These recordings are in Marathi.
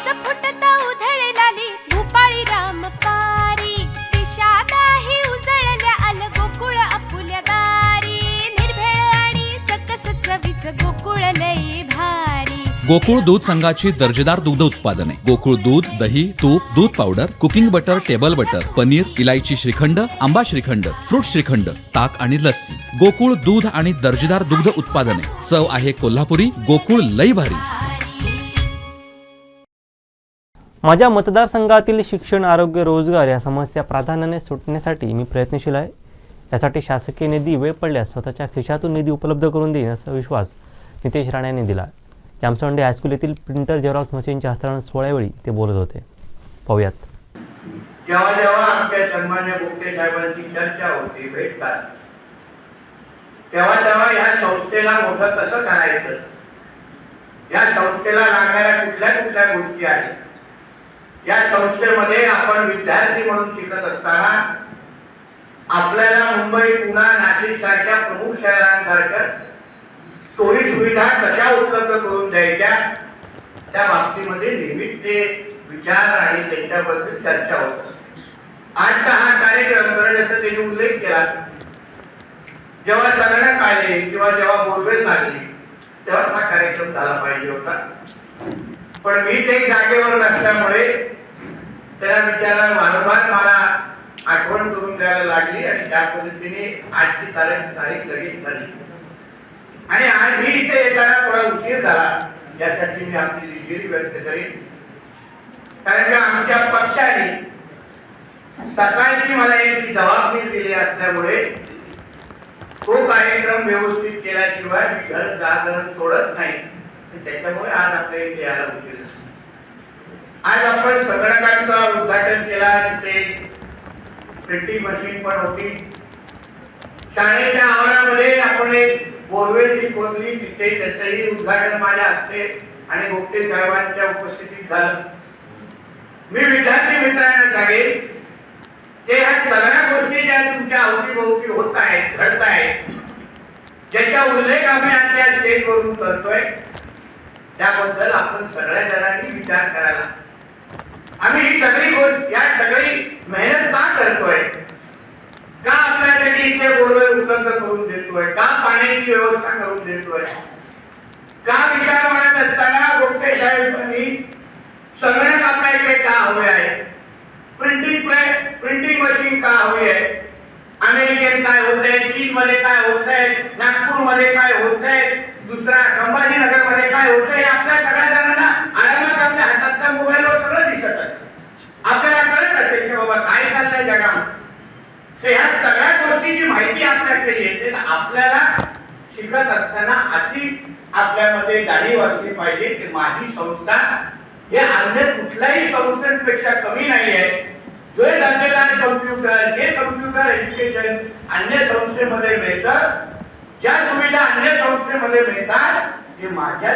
केस फुटता उधळलाली भूपाळी रामपारी दिशादाही उजळल्या आल गोकुळ आपुल्या दारी निर्भेळ आणि सकस चवीच गोकुळ लई भारी गोकुळ दूध संघाची दर्जेदार दुग्ध उत्पादने गोकुळ दूध, दही, तूप, दूध powder, cooking butter, table butter, paneer, इलायची श्रीखंड, आंबा श्रीखंड, फ्रूट श्रीखंड, ताक आणि लस्सी. गोकुळ दूध आणि दर्जेदार दुग्ध उत्पादने. चव आहे कोल्हापुरी. गोकुळ लई भारी. माझ्या मतदारसंघातील शिक्षण, आरोग्य, रोजगार या समस्या प्राधान्याने सुटण्यासाठी मी प्रयत्नशील आहे. यासाठी शासकीय निधी वेळ पडल्यास स्वतःच्या खिशातून निधी उपलब्ध करून देईन असा विश्वास नितेश राणे यांनी दिला. जामसोंडे हायस्कूल येथील प्रिंटर झेरॉक्स मशीनच्या हस्तांतरण सोहळ्यावेळी ते बोलत होते. पाहूयात. जेव्हा जेव्हा आमच्या सन्मान्य बोगटे साहेबांची चर्चा होती, भेटतात, तेव्हा तेव्हा या संस्थेला मोठं कसं करायचं, या संस्थेला लागणाऱ्या कुठल्या कुठल्या गोष्टी आहेत, या संस्थेमध्ये आपण विद्यार्थी म्हणून शिकत असताना आपल्याला मुंबई, पुणे, नाशिक सारख्या प्रमुख शहरांसारख्या सोयी सुविधा कशा उपलब्ध करून द्यायच्या, त्या बाबतीमध्ये नेहमीच ते विचार आणि त्यांच्याबद्दल चर्चा होत. आजचा हा कार्यक्रम जसं त्यांनी उल्लेख केला, जेव्हा संगणक आले किंवा जेव्हा बोरवेल लागली तेव्हा हा कार्यक्रम झाला पाहिजे होता. पण मी ते जागेवर नसल्यामुळे त्याला विचारा वारंवार मला आठवण करून द्यायला लागली आणि त्या पद्धतीने आजची तारीख लगेच झाली. आणि आज मी इथे येताना थोडा उशीर झाला, यासाठी मी आपली दिलगिरी व्यक्त करीन. कारण की आमच्या पक्षाने सकाळची मला एक जबाबदारी दिली असल्यामुळे तो कार्यक्रम व्यवस्थित केल्याशिवाय मी घर जागरण सोडत नाही. त्याच्यामुळे आज आपल्या इथे यायला उशीर झाला. आज आपण संगणकाचं उद्घाटन केला, तिथे प्रिंटिंग मशीन पण होती. शाळेच्या आवारामध्ये आपण एक बोरवेल खोदली, तिथे त्याचंही उद्घाटन माझ्या हस्ते आणि गोगटे साहेबांच्या उपस्थितीत झालं. मी विद्यार्थी मित्रांना सांगेन की ह्या सगळ्या गोष्टी ज्या तुमच्या अवतीभोवती होत आहेत, घडत आहेत, ज्याचा उल्लेख आम्ही आज त्या स्टेजवरून करतोय, त्याबद्दल आपण सगळ्या जणांनी विचार करायला. आम्ही ही सगळी गोष्ट, या सगळी मेहनत का करतोय, का आपल्यासाठी इथे बोरवेल उपलब्ध करून देतोय, का पाण्याची व्यवस्था करून देतोय, का विचार मांडत असताना गोगटे साहेबांनी संगणक आपल्या इथे का हवे आहे, प्रिंटिंग मशीन का हवी आहे, अमेरिकेत काय होत आहे, चीन मध्ये काय होत आहे, नागपूर मध्ये काय होत आहे, दुसऱ्या संभाजीनगर मध्ये काय होत आहे, आपल्या सगळ्या जणांना आरामात आपल्या हातातल्या मोबाईलवर सगळं दिसत आहे. आपल्याला कळत असेल की बाबा काय चाललंय जगामध्ये. या सगळ्या गोष्टीची माहिती आपल्याकडे येते. आपल्याला शिकत असताना अशी आपल्यामध्ये जाणीव असली पाहिजे की माझी संस्था हे अन्य कुठल्याही संस्थांपेक्षा कमी नाही आहे. जो दर्जेदार कम्प्युटर, जे कम्प्युटर एज्युकेशन अन्य संस्थेमध्ये मिळतं, ज्या सुविधा अन्य संस्थेमध्ये मिळतात, ते माझ्या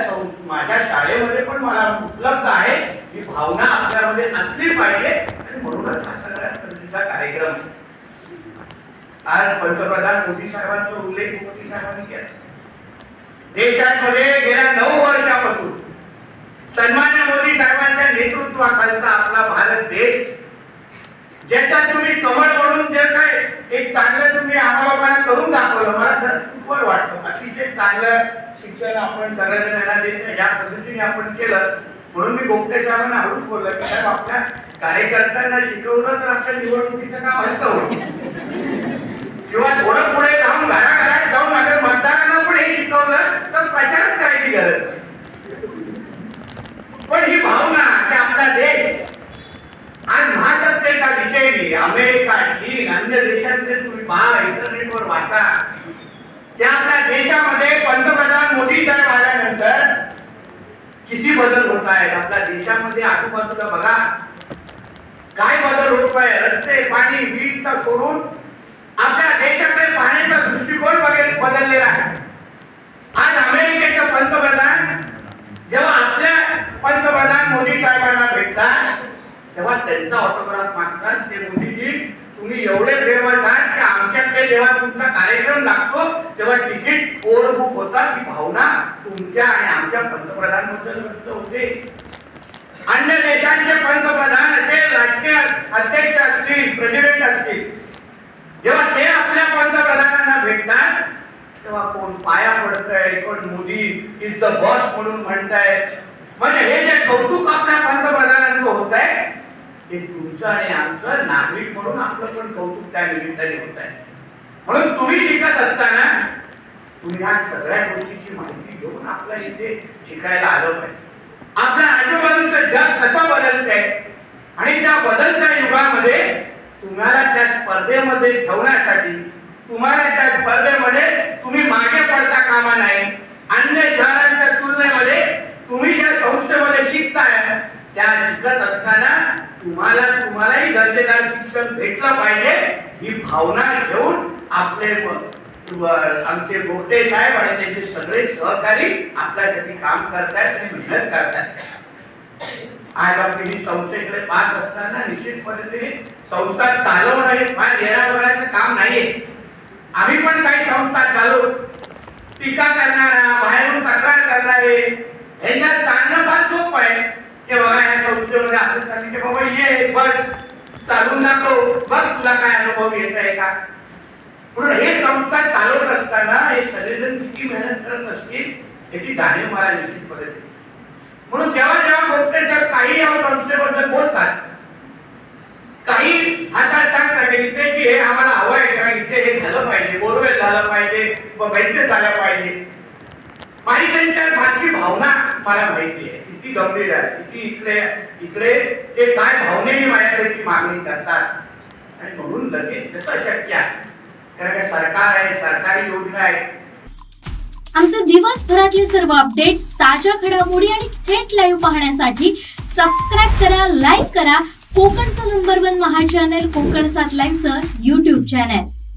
शाळेमध्ये पण मला उपलब्ध आहे, ही भावना आपल्यामध्ये असली पाहिजे. आणि म्हणूनच हा सगळ्यात गरजेचा कार्यक्रम. आज पंतप्रधान मोदी साहेबांचा उल्लेख मोदी साहेबांनी केला. देशामध्ये गेल्या 9 वर्षापासून सन्मान्य मोदी साहेबांच्या नेतृत्वाखालचा आपला भारत देश, ज्याचा तुम्ही कमळ म्हणून जे काय एक चांगलं तुम्ही आम्हाला लोकांना करून दाखवलं, मला खूप वाटतं. अतिशय चांगलं शिक्षण आपण सगळ्यांना देत, या पद्धतीने आपण केलं. म्हणून मी गोगटे साहेबांना हळूच बोललो की साहेब, आपल्या कार्यकर्त्यांना शिकवलं तर आपल्या निवडणुकीचं काम हलकं होईल, किंवा थोडं पुढे जाऊन घराघरात जाऊन अगर मतदारांना पण हे शिकवलं तर प्रचार करायची गरज. पण ही भावना की आपला देश आज महासत्तेचा विषय, अमेरिका, चीन, अन्य देशांचे तुम्ही पहा, इंटरनेटवर वाचा, त्या आपल्या देशामध्ये पंतप्रधान मोदी साहेब आल्यानंतर किती बदल होत आहेत. आपल्या देशामध्ये आजूबाजूला बघा काय बदल होत आहे. रस्ते, पाणी, वीज सोडून आपल्या देशाकडे पाहण्याचा दृष्टिकोन बदललेला आहे. आज अमेरिकेचे पंतप्रधान जेव्हा आपल्या पंतप्रधान मोदी साहेबांना भेटतात, तेव्हा त्यांचा ऑटोग्राफ मागतात. ते मोदीजी, तुम्ही एवढे फेमस आहात की आमच्याकडे जेव्हा तुमचा कार्यक्रम लागतो तेव्हा तिकीट ओव्हरबुक होतात. ही भावना तुमच्या आणि आमच्या पंतप्रधानांबद्दल व्यक्त होते. अन्य देशांचे पंतप्रधान असेल, राष्ट्रीय अध्यक्ष असतील, प्रेसिडेंट असतील, जेव्हा ते आपल्या पंतप्रधानांना भेटतात तेव्हा कोण पाया पडतंय, कोण मोदी इज द बॉस म्हणून म्हणताय. म्हणजे हे जे कौतुक आपल्या पंतप्रधानांचं होत आहे ते तुमचं आणि आमचं नागरिक म्हणून आपलं पण कौतुक त्या निमित्ताने होत आहे. म्हणून तुम्ही शिकत असताना तुम्ही ह्या सगळ्या गोष्टीची माहिती घेऊन आपल्या इथे शिकायला आलं पाहिजे. आपल्या आजूबाजूचं जग कसं बदलतंय आणि त्या बदलत्या युगामध्ये तुम्हाला त्या स्पर्धेमध्ये ठेवण्यासाठी, तुम्हाला त्या स्पर्धेमध्ये तुम्ही मागे पडता कामा नाही. अन्य शहरांच्या तुलनेमध्ये तुम्ही ज्या संस्थेमध्ये शिकताय त्या शिकत असताना तुम्हालाही दर्जेदार शिक्षण भेटलं पाहिजे ही भावना घेऊन आपले आमचे बोगटे साहेब आणि त्यांचे सगळे सहकारी आपल्यासाठी काम करतायत आणि मेहनत करतायत. आज आपली ही संस्थेकडे पाहत असताना निश्चितपणे संस्था चालवणं हे फार येण्यावरचं काम नाहीये. आम्ही पण काही संस्था चालवू, टीका करणारा, बाहेरून तक्रार करणारे यांना सांगणं फार सोपं आहे की बघा या संस्थेमध्ये असं चाललं की बाबा ये बस चालून दाखव, बघ तुला काय अनुभव येत आहे का. म्हणून हे संस्था चालवत असताना हे सगळेजण किती मेहनत करत असतील याची जाणीव मला निश्चितपणे येते. म्हणून जेव्हा जेव्हा गोष्टी काही या संस्थेबद्दल बोलतात, काही हातात सांगतात इथे की हे आम्हाला हवं आहे का, इथे हे झालं पाहिजे, बोरवेल झालं पाहिजे, वैद्य झालं पाहिजे. माझी त्यांच्या मागची भावना मला माहिती आहे किती गंभीर आहे, किती इकडे ते काय भावनेने माझ्याकडे मागणी करतात आणि म्हणून लगेच जसं शक्य आहे, कारण का सरकार आहे, सरकारी योजना आहे. आमचे दिवसभरातले सर्व अपडेट्स, ताज्या घडामोडी आणि थेट लाईव्ह पाहण्यासाठी सबस्क्राईब करा, लाईक करा कोकणचं नंबर 1 महा चॅनल कोकण 7 लाईनचं YouTube चॅनल.